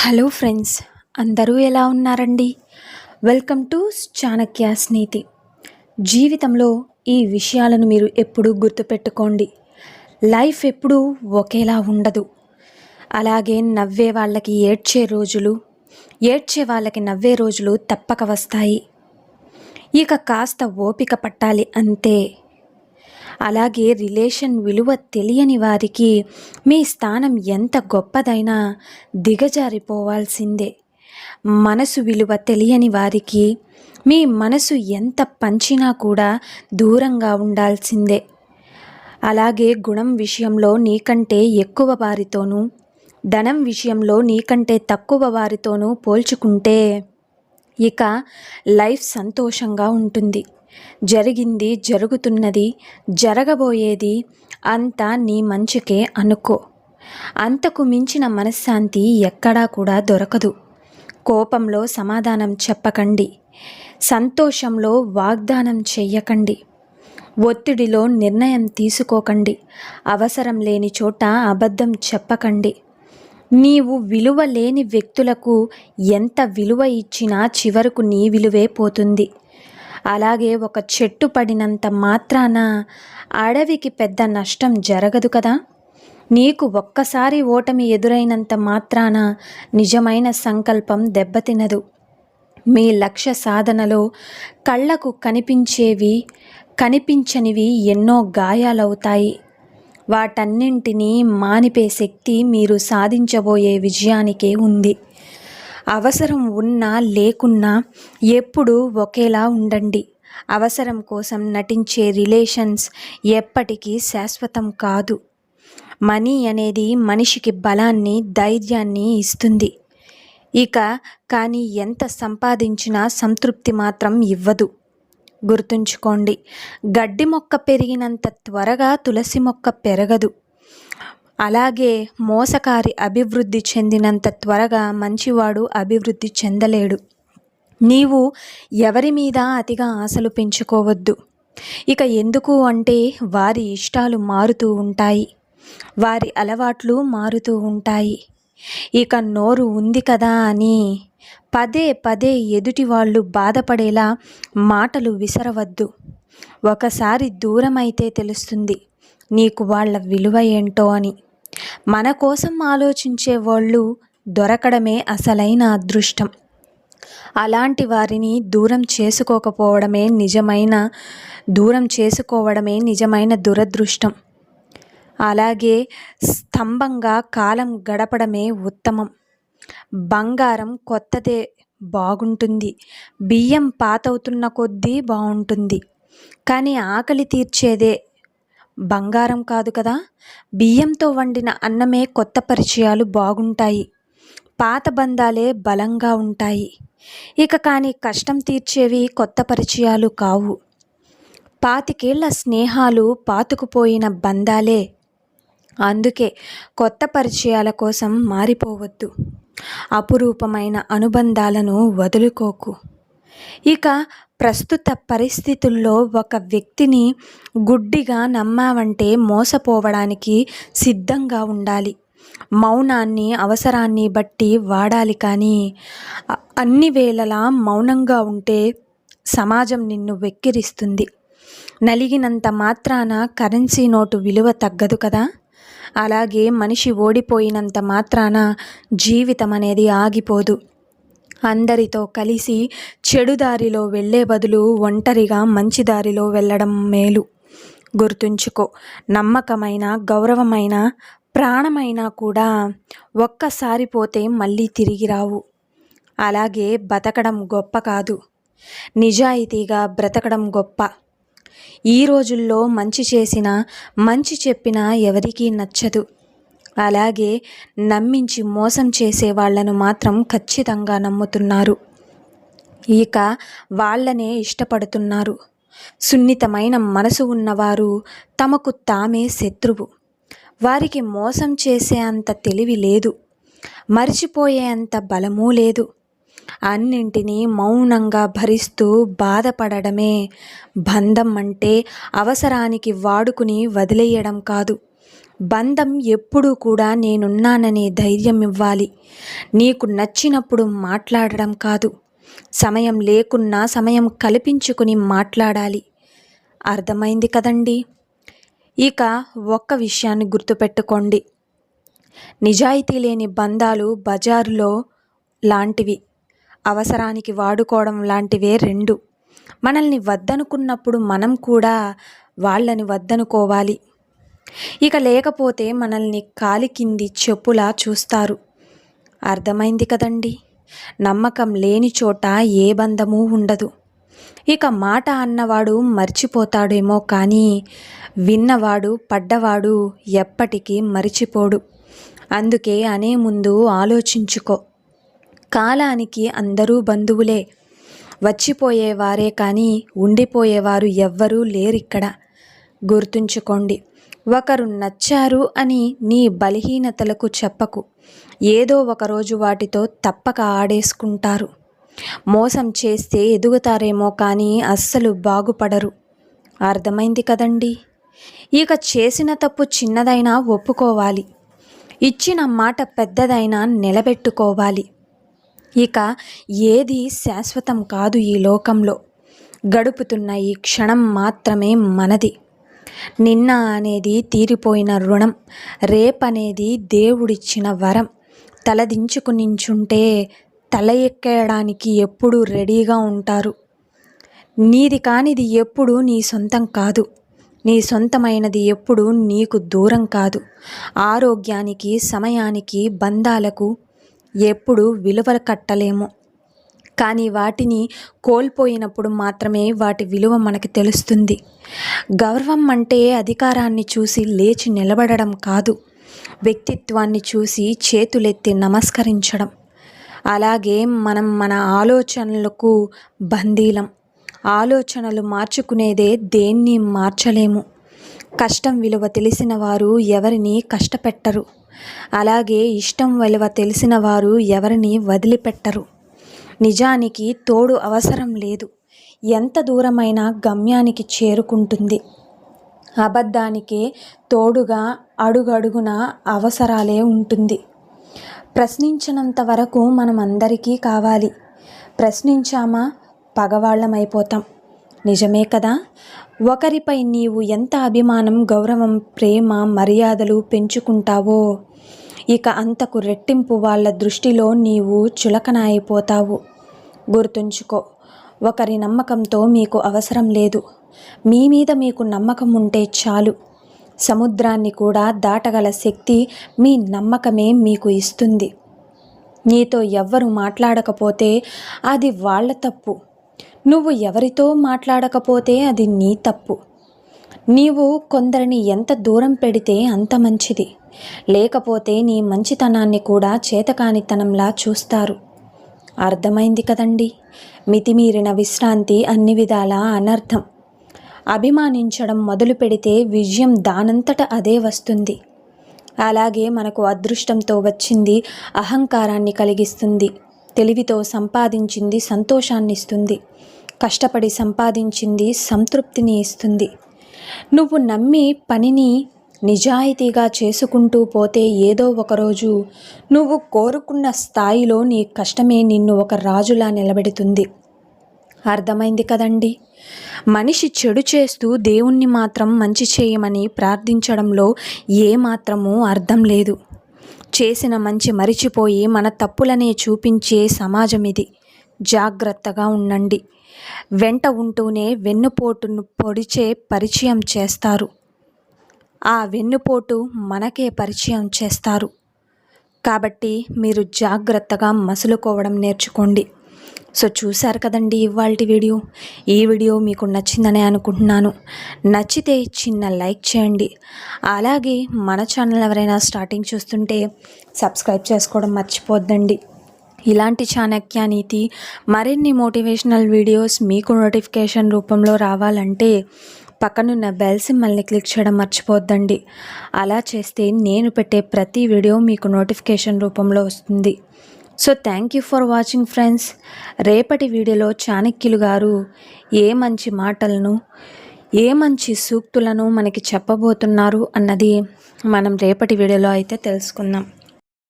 Hello friends, అందరూ ఎలా ఉన్నారండి? వెల్కమ్ టు చాణక్య స్నేతి. జీవితంలో ఈ విషయాలను మీరు ఎప్పుడూ గుర్తుపెట్టుకోండి. లైఫ్ ఎప్పుడూ ఒకేలా ఉండదు. అలాగే నవ్వే వాళ్ళకి ఏడ్చే రోజులు, ఏడ్చే వాళ్ళకి నవ్వే రోజులు తప్పక వస్తాయి. ఇక కాస్త ఓపిక పట్టాలి అంతే. అలాగే రిలేషన్ విలువ తెలియని వారికి మీ స్థానం ఎంత గొప్పదైనా దిగజారిపోవాల్సిందే. మనసు విలువ తెలియని వారికి మీ మనసు ఎంత పంచినా కూడా దూరంగా ఉండాల్సిందే. అలాగే గుణం విషయంలో నీకంటే ఎక్కువ వారితోనూ, ధనం విషయంలో నీకంటే తక్కువ వారితోనూ పోల్చుకుంటే ఇక లైఫ్ సంతోషంగా ఉంటుంది. జరిగింది, జరుగుతున్నది, జరగబోయేది అంతా నీ మంచికే అనుకో. అంతకు మించిన మనశ్శాంతి ఎక్కడా కూడా దొరకదు. కోపంలో సమాధానం చెప్పకండి. సంతోషంలో వాగ్దానం చెయ్యకండి. ఒత్తిడిలో నిర్ణయం తీసుకోకండి. అవసరం లేని చోట అబద్ధం చెప్పకండి. నీవు విలువ లేని వ్యక్తులకు ఎంత విలువ ఇచ్చినా చివరకు నీ విలువే పోతుంది. అలాగే ఒక చెట్టు పడినంత మాత్రాన అడవికి పెద్ద నష్టం జరగదు కదా. నీకు ఒక్కసారి ఓటమి ఎదురైనంత మాత్రాన నిజమైన సంకల్పం దెబ్బతినదు. మీ లక్ష్య సాధనలో కళ్ళకు కనిపించనివి ఎన్నో గాయాలవుతాయి. వాటన్నింటినీ మానిపే శక్తి మీరు సాధించబోయే విజయానికే ఉంది. అవసరం ఉన్నా లేకున్నా ఎప్పుడూ ఒకేలా ఉండండి. అవసరం కోసం నటించే రిలేషన్స్ ఎప్పటికీ శాశ్వతం కాదు. మనీ అనేది మనిషికి బలాన్ని, ధైర్యాన్ని ఇస్తుంది. కానీ ఎంత సంపాదించినా సంతృప్తి మాత్రం ఇవ్వదు. గుర్తుంచుకోండి, గడ్డి మొక్క పెరిగినంత త్వరగా తులసి మొక్క పెరగదు. అలాగే మోసకారి అభివృద్ధి చెందినంత త్వరగా మంచివాడు అభివృద్ధి చెందలేడు. నీవు ఎవరి మీద అతిగా ఆశలు పెంచుకోవద్దు. ఎందుకు అంటే వారి ఇష్టాలు మారుతూ ఉంటాయి, వారి అలవాట్లు మారుతూ ఉంటాయి. నోరు ఉంది కదా అని పదే పదే ఎదుటి వాళ్ళు బాధపడేలా మాటలు విసరవద్దు. ఒకసారి దూరమైతే తెలుస్తుంది నీకు వాళ్ళ విలువ ఏంటో అని. మన కోసం ఆలోచించే వాళ్ళు దొరకడమే అసలైన అదృష్టం. అలాంటి వారిని దూరం చేసుకోవడమే నిజమైన దురదృష్టం. అలాగే స్తంభంగా కాలం గడపడమే ఉత్తమం. బంగారం కొత్తదే బాగుంటుంది, బియ్యం పాతవుతున్న కొద్దీ బాగుంటుంది. కానీ ఆకలి తీర్చేదే బంగారం కాదు కదా. బియ్యంతో వండిన అన్నమే కొత్త పరిచయాలు బాగుంటాయి, పాత బంధాలే బలంగా ఉంటాయి. కానీ కష్టం తీర్చేవి కొత్త పరిచయాలు కావు. 25 ఏళ్ల స్నేహాలు పాతుకుపోయిన బంధాలే. అందుకే కొత్త పరిచయాల కోసం మారిపోవద్దు. అపురూపమైన అనుబంధాలను వదులుకోకు. ప్రస్తుత పరిస్థితుల్లో ఒక వ్యక్తిని గుడ్డిగా నమ్మావంటే మోసపోవడానికి సిద్ధంగా ఉండాలి. మౌనాన్ని అవసరాన్ని బట్టి వాడాలి. కానీ అన్ని వేళలా మౌనంగా ఉంటే సమాజం నిన్ను వెక్కిరిస్తుంది. నలిగినంత మాత్రాన కరెన్సీ నోటు విలువ తగ్గదు కదా. అలాగే మనిషి ఓడిపోయినంత మాత్రాన జీవితం అనేది ఆగిపోదు. అందరితో కలిసి చెడు దారిలో వెళ్ళే బదులు ఒంటరిగా మంచి దారిలో వెళ్ళడం మేలు. గుర్తుంచుకో, నమ్మకమైన, గౌరవమైన, ప్రాణమైనా కూడా ఒక్కసారి పోతే మళ్ళీ తిరిగి రావు. అలాగే బతకడం గొప్ప కాదు, నిజాయితీగా బ్రతకడం గొప్ప. ఈ రోజుల్లో మంచి చేసినా, మంచి చెప్పినా ఎవరికీ నచ్చదు. అలాగే నమ్మించి మోసం చేసే వాళ్లను మాత్రం ఖచ్చితంగా నమ్ముతున్నారు. వాళ్ళనే ఇష్టపడుతున్నారు. సున్నితమైన మనసు ఉన్నవారు తమకు తామే శత్రువు. వారికి మోసం చేసే అంత తెలివి లేదు, మరిచిపోయే అంత బలమూ లేదు. అన్నింటినీ మౌనంగా భరిస్తూ బాధపడడమే బంధం అంటే. అవసరానికి వాడుకుని వదిలేయడం కాదు, బంధం ఎప్పుడూ కూడా నేనున్నాననే ధైర్యం ఇవ్వాలి. నీకు నచ్చినప్పుడు మాట్లాడడం కాదు, సమయం లేకున్నా సమయం కల్పించుకుని మాట్లాడాలి. అర్థమైంది కదండి. ఇక ఒక్క విషయాన్ని గుర్తుపెట్టుకోండి, నిజాయితీ లేని బంధాలు బజారులో లాంటివి, అవసరానికి వాడుకోవడం లాంటివే రెండు. మనల్ని వద్దనుకున్నప్పుడు మనం కూడా వాళ్ళని వద్దనుకోవాలి. ఇక లేకపోతే మనల్ని కాలి కింది చెప్పులా చూస్తారు. అర్థమైంది కదండి. నమ్మకం లేని చోట ఏ బంధము ఉండదు. ఇక మాట అన్నవాడు మర్చిపోతాడేమో కానీ విన్నవాడు పడ్డవాడు ఎప్పటికీ మరిచిపోడు. అందుకే అనే ముందు ఆలోచించుకో. కాలానికి అందరూ బంధువులే, వచ్చిపోయేవారే కానీ ఉండిపోయేవారు ఎవ్వరూ లేరిక్కడ. గుర్తుంచుకోండి, ఒకరు నచ్చారు అని నీ బలహీనతలకు చెప్పకు. ఏదో ఒకరోజు వాటితో తప్పక ఆడేసుకుంటారు. మోసం చేస్తే ఎదుగుతారేమో కానీ అస్సలు బాగుపడరు. అర్థమైంది కదండి. ఇక చేసిన తప్పు చిన్నదైనా ఒప్పుకోవాలి, ఇచ్చిన మాట పెద్దదైనా నిలబెట్టుకోవాలి. ఇక ఏది శాశ్వతం కాదు ఈ లోకంలో. గడుపుతున్న ఈ క్షణం మాత్రమే మనది. నిన్న అనేది తీరిపోయిన రుణం, రేపనేది దేవుడిచ్చిన వరం. తలదించుకు నించుంటే తల ఎక్కేయడానికి ఎప్పుడూ రెడీగా ఉంటారు. నీది కానిది ఎప్పుడూ నీ సొంతం కాదు, నీ సొంతమైనది ఎప్పుడూ నీకు దూరం కాదు. ఆరోగ్యానికి, సమయానికి, బంధాలకు ఎప్పుడు విలువ కట్టలేము, కానీ వాటిని కోల్పోయినప్పుడు మాత్రమే వాటి విలువ మనకి తెలుస్తుంది. గౌరవం అంటే అధికారాన్ని చూసి లేచి నిలబడడం కాదు, వ్యక్తిత్వాన్ని చూసి చేతులెత్తి నమస్కరించడం. అలాగే మనం మన ఆలోచనలకు బందీలం. ఆలోచనలు మార్చుకునేదే దేన్ని మార్చలేము. కష్టం విలువ తెలిసిన వారు ఎవరిని కష్టపెట్టరు. అలాగే ఇష్టం విలువ తెలిసిన వారు ఎవరిని వదిలిపెట్టరు. నిజానికి తోడు అవసరం లేదు, ఎంత దూరమైనా గమ్యానికి చేరుకుంటుంది. అబద్ధానికే తోడుగా అడుగడుగున అవసరాలే ఉంటుంది. ప్రశ్నించినంత వరకు మనం అందరికీ కావాలి. ప్రశ్నించామా పగవాళ్ళమైపోతాం. నిజమే కదా. ఒకరిపై నీవు ఎంత అభిమానం, గౌరవం, ప్రేమ, మర్యాదలు పెంచుకుంటావో ఇక అంతకు రెట్టింపు వాళ్ళ దృష్టిలో నీవు చులకన అయిపోతావు. గుర్తుంచుకో, ఒకరి నమ్మకంతో మీకు అవసరం లేదు. మీ మీద మీకు నమ్మకం ఉంటే చాలు. సముద్రాన్ని కూడా దాటగల శక్తి మీ నమ్మకమే మీకు ఇస్తుంది. నీతో ఎవ్వరు మాట్లాడకపోతే అది వాళ్ళ తప్పు. నువ్వు ఎవరితో మాట్లాడకపోతే అది నీ తప్పు. నీవు కొందరిని ఎంత దూరం పెడితే అంత మంచిది. లేకపోతే నీ మంచితనాన్ని కూడా చేతకానితనంలా చూస్తారు. అర్థమైంది కదండి. మితిమీరిన విశ్రాంతి అన్ని విధాలా అనర్థం. అభిమానించడం మొదలు పెడితే విజయం దానంతట అదే వస్తుంది. అలాగే మనకు అదృష్టంతో వచ్చింది అహంకారాన్ని కలిగిస్తుంది. తెలివితో సంపాదించింది సంతోషాన్ని ఇస్తుంది. కష్టపడి సంపాదించింది సంతృప్తిని ఇస్తుంది. నువ్వు నమ్మి పనిని నిజాయితీగా చేసుకుంటూ పోతే ఏదో ఒకరోజు నువ్వు కోరుకున్న స్థాయిలో నీ కష్టమే నిన్ను ఒక రాజులా నిలబెడుతుంది. అర్థమైంది కదండి. మనిషి చెడు చేస్తూ దేవుణ్ణి మాత్రం మంచి చేయమని ప్రార్థించడంలో ఏమాత్రమూ అర్థం లేదు. చేసిన మంచి మరిచిపోయి మన తప్పులనే చూపించే సమాజం ఇది. జాగ్రత్తగా ఉండండి. వెంట ఉంటూనే వెన్నుపోటును పొడిచే పరిచయం చేస్తారు. ఆ వెన్నుపోటు మనకే పరిచయం చేస్తారు. కాబట్టి మీరు జాగ్రత్తగా మసులుకోవడం నేర్చుకోండి. సో చూశారు కదండి ఇవాల్టి వీడియో. ఈ వీడియో మీకు నచ్చిందని అనుకుంటున్నాను. నచ్చితే చిన్న లైక్ చేయండి. అలాగే మన ఛానల్ ఎవరైనా స్టార్టింగ్ చూస్తుంటే సబ్స్క్రైబ్ చేసుకోవడం మర్చిపోద్దండి. ఇలాంటి చాణక్య నీతి మరిన్ని మోటివేషనల్ వీడియోస్ మీకు నోటిఫికేషన్ రూపంలో రావాలంటే పక్కనున్న బెల్ సింబల్ని క్లిక్ చేయడం మర్చిపోద్దండి. అలా చేస్తే నేను పెట్టే ప్రతి వీడియో మీకు నోటిఫికేషన్ రూపంలో వస్తుంది. So thank you for watching friends. రేపటి వీడియోలో చాణక్యులు గారు ఏ మంచి మాటలను, ఏ మంచి సూక్తులను మనకి చెప్పబోతున్నారు అన్నది మనం రేపటి వీడియోలో అయితే తెలుసుకుందాం.